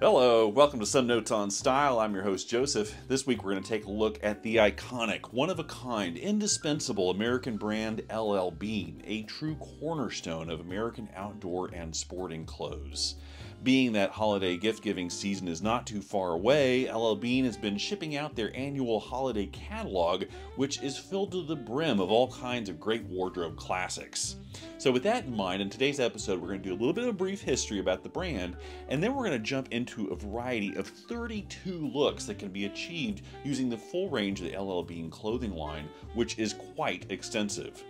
Hello, welcome to Some Notes on Style. I'm your host Joseph. This week we're going to take a look at the iconic, one-of-a-kind, indispensable American brand LL Bean, a true cornerstone of American outdoor and sporting clothes. Being that holiday gift-giving season is not too far away, LL Bean has been shipping out their annual holiday catalog, which is filled to the brim of all kinds of great wardrobe classics. So with that in mind, in today's episode we're going to do a little bit of a brief history about the brand, and then we're going to jump into a variety of 32 looks that can be achieved using the full range of the LL Bean clothing line, which is quite extensive.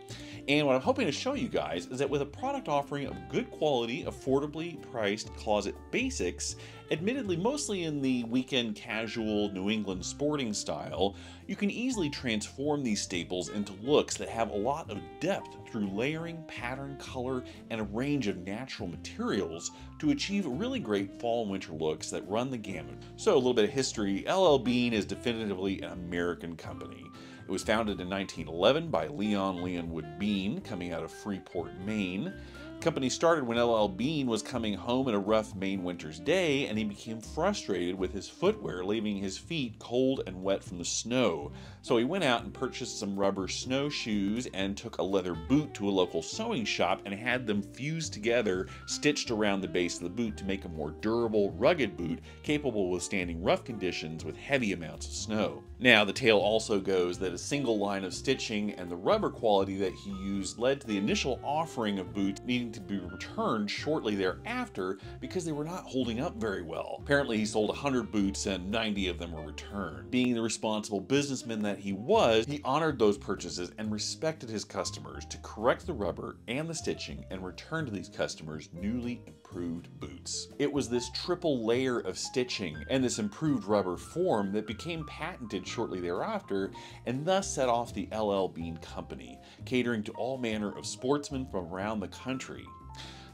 And what I'm hoping to show you guys is that with a product offering of good quality, affordably priced closet basics, admittedly mostly in the weekend casual New England sporting style, you can easily transform these staples into looks that have a lot of depth through layering, pattern, color, and a range of natural materials to achieve really great fall and winter looks that run the gamut. So a little bit of history. LL Bean is definitively an American company. It was founded in 1911 by Leon Leonwood Bean, coming out of Freeport, Maine. The company started when LL Bean was coming home in a rough Maine winter's day, and he became frustrated with his footwear, leaving his feet cold and wet from the snow. So he went out and purchased some rubber snowshoes and took a leather boot to a local sewing shop and had them fused together, stitched around the base of the boot to make a more durable, rugged boot capable of withstanding rough conditions with heavy amounts of snow. Now, the tale also goes that a single line of stitching and the rubber quality that he used led to the initial offering of boots needing to be returned shortly thereafter because they were not holding up very well. Apparently, he sold 100 boots and 90 of them were returned. Being the responsible businessman that he was, he honored those purchases and respected his customers to correct the rubber and the stitching and return to these customers newly improved boots. It was this triple layer of stitching and this improved rubber form that became patented shortly thereafter and thus set off the LL Bean Company, catering to all manner of sportsmen from around the country.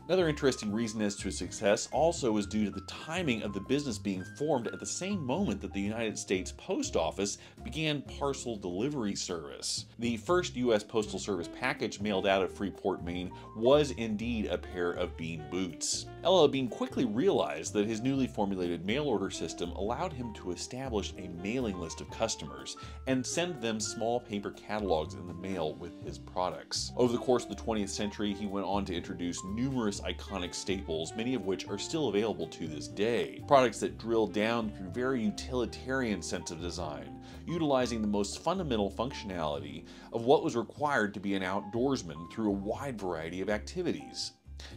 Another interesting reason as to its success also was due to the timing of the business being formed at the same moment that the United States Post Office began parcel delivery service. The first U.S. Postal Service package mailed out of Freeport, Maine was indeed a pair of Bean boots. LL Bean quickly realized that his newly formulated mail order system allowed him to establish a mailing list of customers and send them small paper catalogs in the mail with his products. Over the course of the 20th century, he went on to introduce numerous iconic staples, many of which are still available to this day. Products that drill down through very utilitarian sense of design, utilizing the most fundamental functionality of what was required to be an outdoorsman through a wide variety of activities.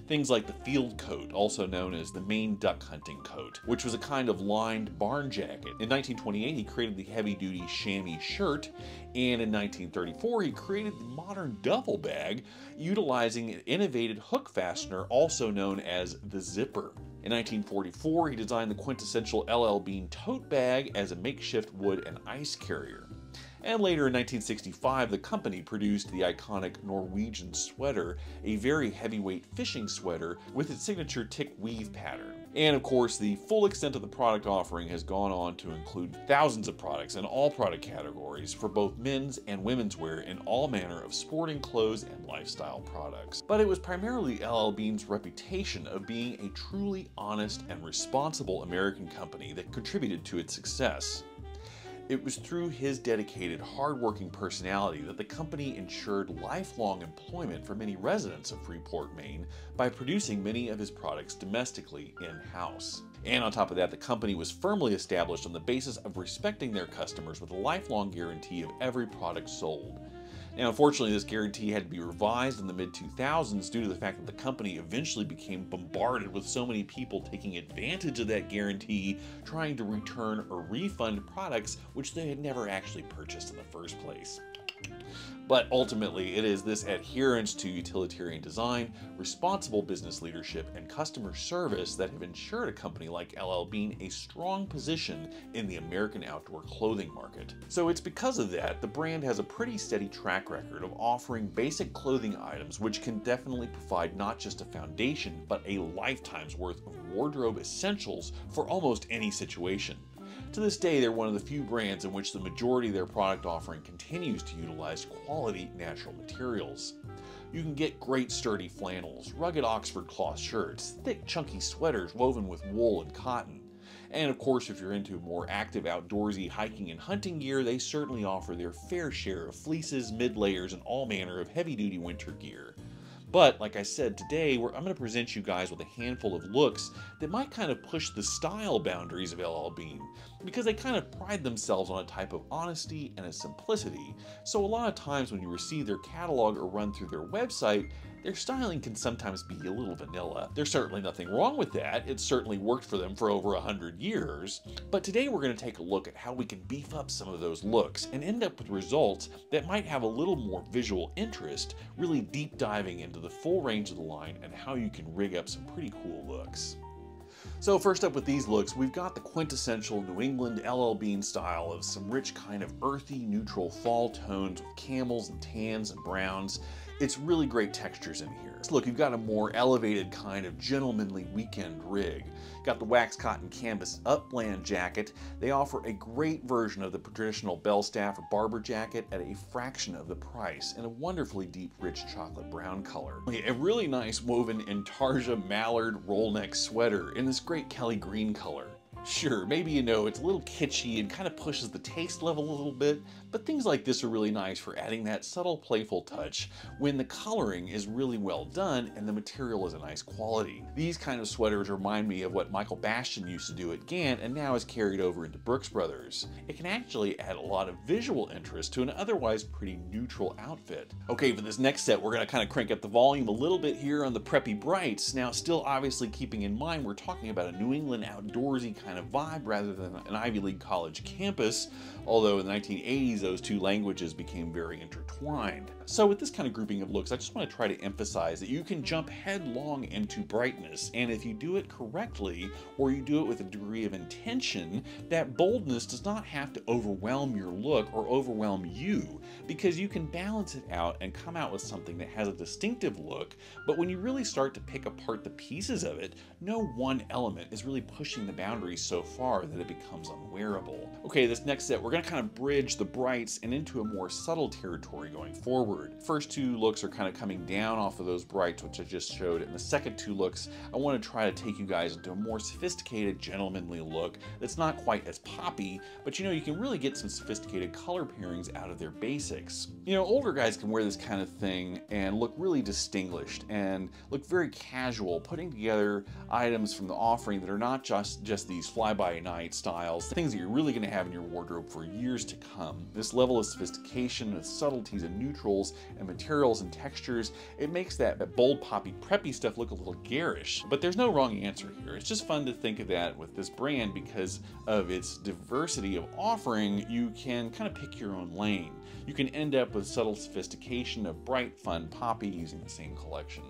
Things like the field coat, also known as the Maine duck hunting coat, which was a kind of lined barn jacket. In 1928, he created the heavy-duty chamois shirt, and in 1934, he created the modern duffel bag, utilizing an innovative hook fastener, also known as the zipper. In 1944, he designed the quintessential LL Bean tote bag as a makeshift wood and ice carrier. And later in 1965, the company produced the iconic Norwegian sweater, a very heavyweight fishing sweater with its signature tick weave pattern. And of course, the full extent of the product offering has gone on to include thousands of products in all product categories for both men's and women's wear in all manner of sporting clothes and lifestyle products. But it was primarily LL Bean's reputation of being a truly honest and responsible American company that contributed to its success. It was through his dedicated, hard-working personality that the company ensured lifelong employment for many residents of Freeport, Maine by producing many of his products domestically in-house. And on top of that, the company was firmly established on the basis of respecting their customers with a lifelong guarantee of every product sold. Now, unfortunately, this guarantee had to be revised in the mid-2000s due to the fact that the company eventually became bombarded with so many people taking advantage of that guarantee, trying to return or refund products which they had never actually purchased in the first place. But ultimately, it is this adherence to utilitarian design, responsible business leadership, and customer service that have ensured a company like LL Bean a strong position in the American outdoor clothing market. So it's because of that, the brand has a pretty steady track record of offering basic clothing items which can definitely provide not just a foundation, but a lifetime's worth of wardrobe essentials for almost any situation. To this day, they're one of the few brands in which the majority of their product offering continues to utilize quality natural materials. You can get great sturdy flannels, rugged Oxford cloth shirts, thick chunky sweaters woven with wool and cotton, And of course, if you're into more active outdoorsy hiking and hunting gear, they certainly offer their fair share of fleeces, mid-layers, and all manner of heavy-duty winter gear. But, like I said, today I'm going to present you guys with a handful of looks that might kind of push the style boundaries of LL Bean, because they kind of pride themselves on a type of honesty and a simplicity. So a lot of times when you receive their catalog or run through their website, their styling can sometimes be a little vanilla. There's certainly nothing wrong with that. It's certainly worked for them for over 100 years. But today we're going to take a look at how we can beef up some of those looks and end up with results that might have a little more visual interest, really deep diving into the full range of the line and how you can rig up some pretty cool looks. So first up with these looks, we've got the quintessential New England LL Bean style of some rich kind of earthy neutral fall tones with camels and tans and browns. It's really great textures in here. So look, you've got a more elevated kind of gentlemanly weekend rig. Got the wax cotton canvas upland jacket. They offer a great version of the traditional bell staff or barber jacket at a fraction of the price in a wonderfully deep, rich chocolate brown color. A really nice woven intarsia mallard roll neck sweater in this great Kelly green color. Sure, maybe you know it's a little kitschy and kind of pushes the taste level a little bit, but things like this are really nice for adding that subtle playful touch when the coloring is really well done and the material is a nice quality. These kind of sweaters remind me of what Michael Bastian used to do at Gant and now is carried over into Brooks Brothers. It can actually add a lot of visual interest to an otherwise pretty neutral outfit. Okay, for this next set we're going to kind of crank up the volume a little bit here on the preppy brights. Now still obviously keeping in mind we're talking about a New England outdoorsy kind of vibe rather than an Ivy League college campus, although in the 1980s those two languages became very intertwined. So with this kind of grouping of looks, I just want to try to emphasize that you can jump headlong into brightness, and if you do it correctly, or you do it with a degree of intention, that boldness does not have to overwhelm your look or overwhelm you, because you can balance it out and come out with something that has a distinctive look, but when you really start to pick apart the pieces of it, no one element is really pushing the boundaries so far that it becomes unwearable. Okay, this next set, we're going to kind of bridge the brights and into a more subtle territory going forward. First two looks are kind of coming down off of those brights, which I just showed, and the second two looks, I want to try to take you guys into a more sophisticated, gentlemanly look that's not quite as poppy, but you know, you can really get some sophisticated color pairings out of their basics. You know, older guys can wear this kind of thing and look really distinguished and look very casual, putting together items from the offering that are not just these fly-by-night styles, things that you're really going to have in your wardrobe for years to come. This level of sophistication, with subtleties and neutrals and materials and textures, it makes that bold, poppy, preppy stuff look a little garish. But there's no wrong answer here. It's just fun to think of that with this brand because of its diversity of offering. You can kind of pick your own lane. You can end up with subtle sophistication of bright, fun, poppy using the same collection.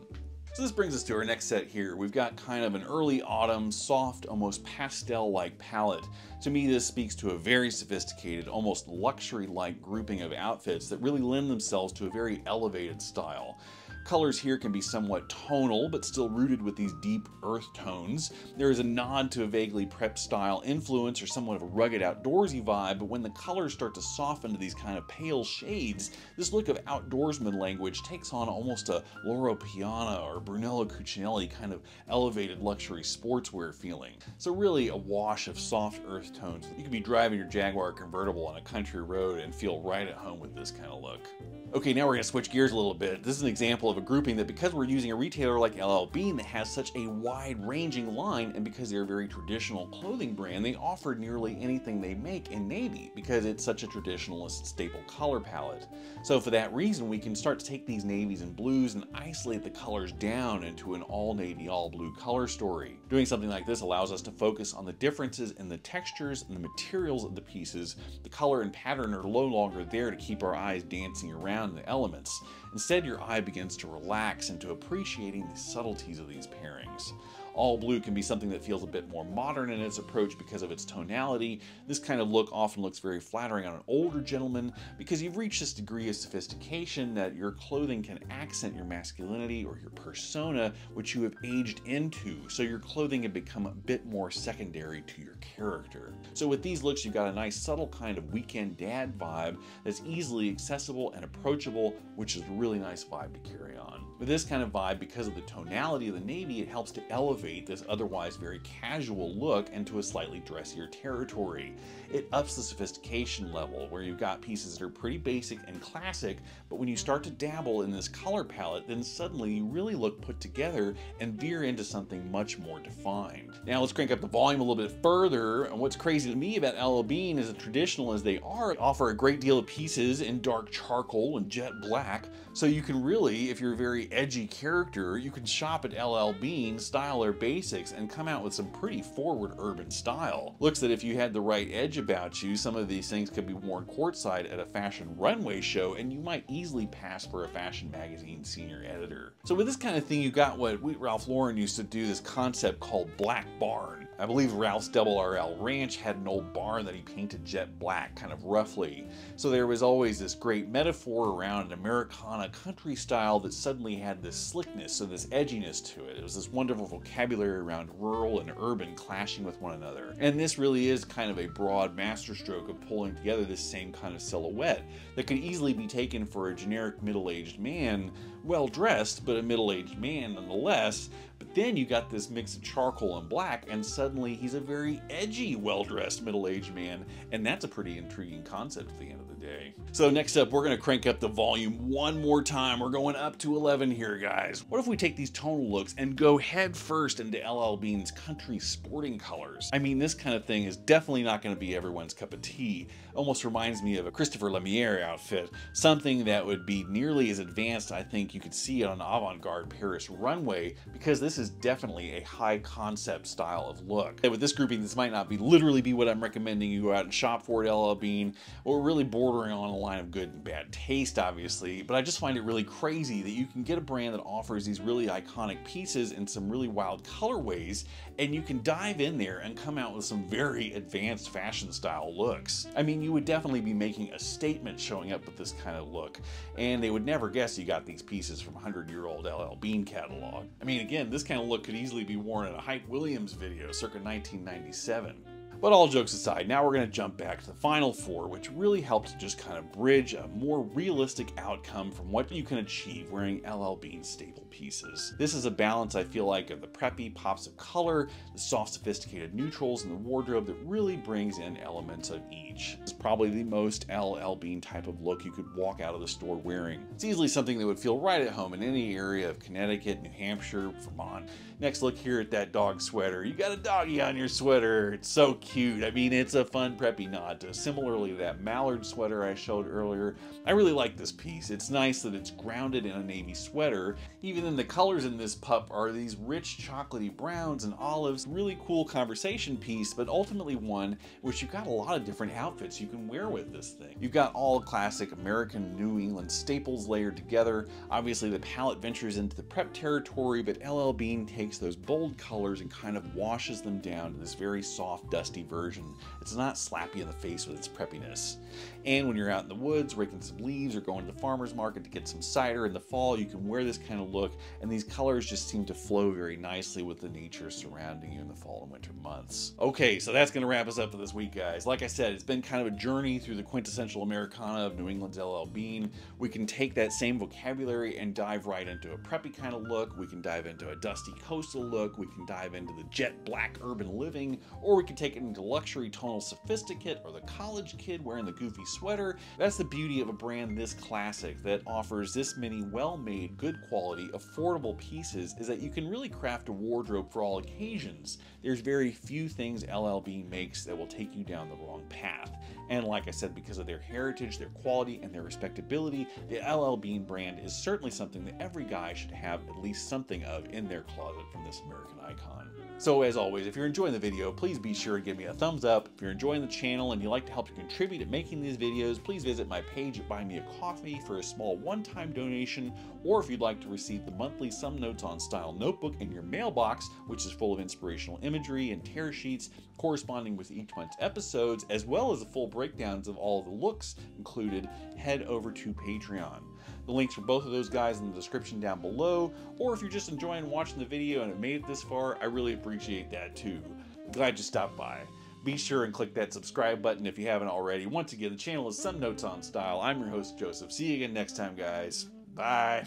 So this brings us to our next set here. We've got kind of an early autumn, soft, almost pastel-like palette. To me, this speaks to a very sophisticated, almost luxury-like grouping of outfits that really lend themselves to a very elevated style. Colors here can be somewhat tonal, but still rooted with these deep earth tones. There is a nod to a vaguely prep style influence or somewhat of a rugged outdoorsy vibe, but when the colors start to soften to these kind of pale shades, this look of outdoorsman language takes on almost a Loro Piana or Brunello Cucinelli kind of elevated luxury sportswear feeling. So really a wash of soft earth tones. You could be driving your Jaguar convertible on a country road and feel right at home with this kind of look. Okay, now we're going to switch gears a little bit. This is an example of a grouping that, because we're using a retailer like LL Bean that has such a wide-ranging line, and because they're a very traditional clothing brand, they offer nearly anything they make in navy because it's such a traditionalist staple color palette. So for that reason, we can start to take these navies and blues and isolate the colors down into an all-navy, all-blue color story. Doing something like this allows us to focus on the differences in the textures and the materials of the pieces. The color and pattern are no longer there to keep our eyes dancing around the elements. Instead, your eye begins to relax into appreciating the subtleties of these pairings. All blue can be something that feels a bit more modern in its approach because of its tonality. This kind of look often looks very flattering on an older gentleman because you've reached this degree of sophistication that your clothing can accent your masculinity or your persona, which you have aged into, so your clothing can become a bit more secondary to your character. So with these looks, you've got a nice subtle kind of weekend dad vibe that's easily accessible and approachable, which is a really nice vibe to carry on. With this kind of vibe, because of the tonality of the navy, it helps to elevate elevate this otherwise very casual look into a slightly dressier territory. It ups the sophistication level, where you've got pieces that are pretty basic and classic, but when you start to dabble in this color palette, then suddenly you really look put together and veer into something much more defined. Now let's crank up the volume a little bit further, and what's crazy to me about LL Bean is, as traditional as they are, offer a great deal of pieces in dark charcoal and jet black, so you can really, if you're a very edgy character, you can shop at LL Bean, style their basics, and come out with some pretty forward urban style. Looks that if you had the right edge about you, some of these things could be worn courtside at a fashion runway show, and you might easily pass for a fashion magazine senior editor. So with this kind of thing, you got what Ralph Lauren used to do, this concept called Black Barn. I believe Ralph's Double RL Ranch had an old barn that he painted jet black, kind of roughly. So there was always this great metaphor around an Americana country style that suddenly had this slickness, so this edginess to it. It was this wonderful vocabulary around rural and urban clashing with one another. And this really is kind of a broad masterstroke of pulling together this same kind of silhouette that could easily be taken for a generic middle-aged man, well dressed, but a middle-aged man nonetheless. But then you got this mix of charcoal and black, and suddenly he's a very edgy, well-dressed middle-aged man, and that's a pretty intriguing concept at the end of the day. So next up, we're going to crank up the volume one more time. We're going up to 11 here, guys. What if we take these tonal looks and go head first into LL Bean's country sporting colors? I mean, this kind of thing is definitely not going to be everyone's cup of tea. Almost reminds me of a Christopher Lemieux outfit, something that would be nearly as advanced, I think you could see on an avant-garde Paris runway, because this is definitely a high concept style of look. And with this grouping, this might not literally be what I'm recommending you go out and shop for at LL Bean, or really bordering on a line of good and bad taste, obviously, but I just find it really crazy that you can get a brand that offers these really iconic pieces in some really wild colorways, and you can dive in there and come out with some very advanced fashion style looks. I mean, you would definitely be making a statement showing up with this kind of look, and they would never guess you got these pieces from 100-year-old LL Bean catalog. I mean, again, this kind of look could easily be worn in a Hype Williams video circa 1997. But all jokes aside, now we're going to jump back to the final four, which really helps to just kind of bridge a more realistic outcome from what you can achieve wearing LL Bean staple pieces. This is a balance, I feel like, of the preppy pops of color, the soft sophisticated neutrals, and the wardrobe that really brings in elements of each. It's probably the most LL Bean type of look you could walk out of the store wearing. It's easily something that would feel right at home in any area of Connecticut, New Hampshire, Vermont. Next, look here at that dog sweater. You got a doggy on your sweater. It's so cute. I mean, it's a fun preppy nod to similarly that mallard sweater I showed earlier. I really like this piece. It's nice that it's grounded in a navy sweater. Even then, the colors in this pup are these rich chocolatey browns and olives. Really cool conversation piece, but ultimately one which you've got a lot of different outfits you can wear with this thing. You've got all classic American New England staples layered together. Obviously, the palette ventures into the prep territory, but LL Bean takes those bold colors and kind of washes them down to this very soft, dusty version. It's not slappy in the face with its preppiness. And when you're out in the woods raking some leaves or going to the farmer's market to get some cider in the fall, you can wear this kind of look, and these colors just seem to flow very nicely with the nature surrounding you in the fall and winter months. Okay, so that's going to wrap us up for this week, guys. Like I said, it's been kind of a journey through the quintessential Americana of New England's LL Bean. We can take that same vocabulary and dive right into a preppy kind of look. We can dive into a dusty coastal look. We can dive into the jet black urban living, or we can take it into luxury tonal sophisticate, or the college kid wearing the goofy sweater. That's the beauty of a brand this classic that offers this many well-made, good quality, affordable pieces, is that you can really craft a wardrobe for all occasions. There's very few things LL Bean makes that will take you down the wrong path. And like I said, because of their heritage, their quality, and their respectability, the LL Bean brand is certainly something that every guy should have at least something of in their closet from this American icon. So as always, if you're enjoying the video, please be sure to give me a thumbs up. If you're enjoying the channel and you'd like to help to contribute to making these videos, please visit my page at Buy Me a Coffee for a small one-time donation, or if you'd like to receive the monthly Some Notes on Style notebook in your mailbox, which is full of inspirational imagery and tear sheets corresponding with each month's episodes, as well as the full breakdowns of all the looks included, head over to Patreon. The links for both of those guys in the description down below, or if you're just enjoying watching the video and have made it this far, I really appreciate that too. I'm glad you stopped by. Be sure and click that subscribe button if you haven't already. Once again, the channel is Some Notes on Style. I'm your host, Joseph. See you again next time, guys. Bye.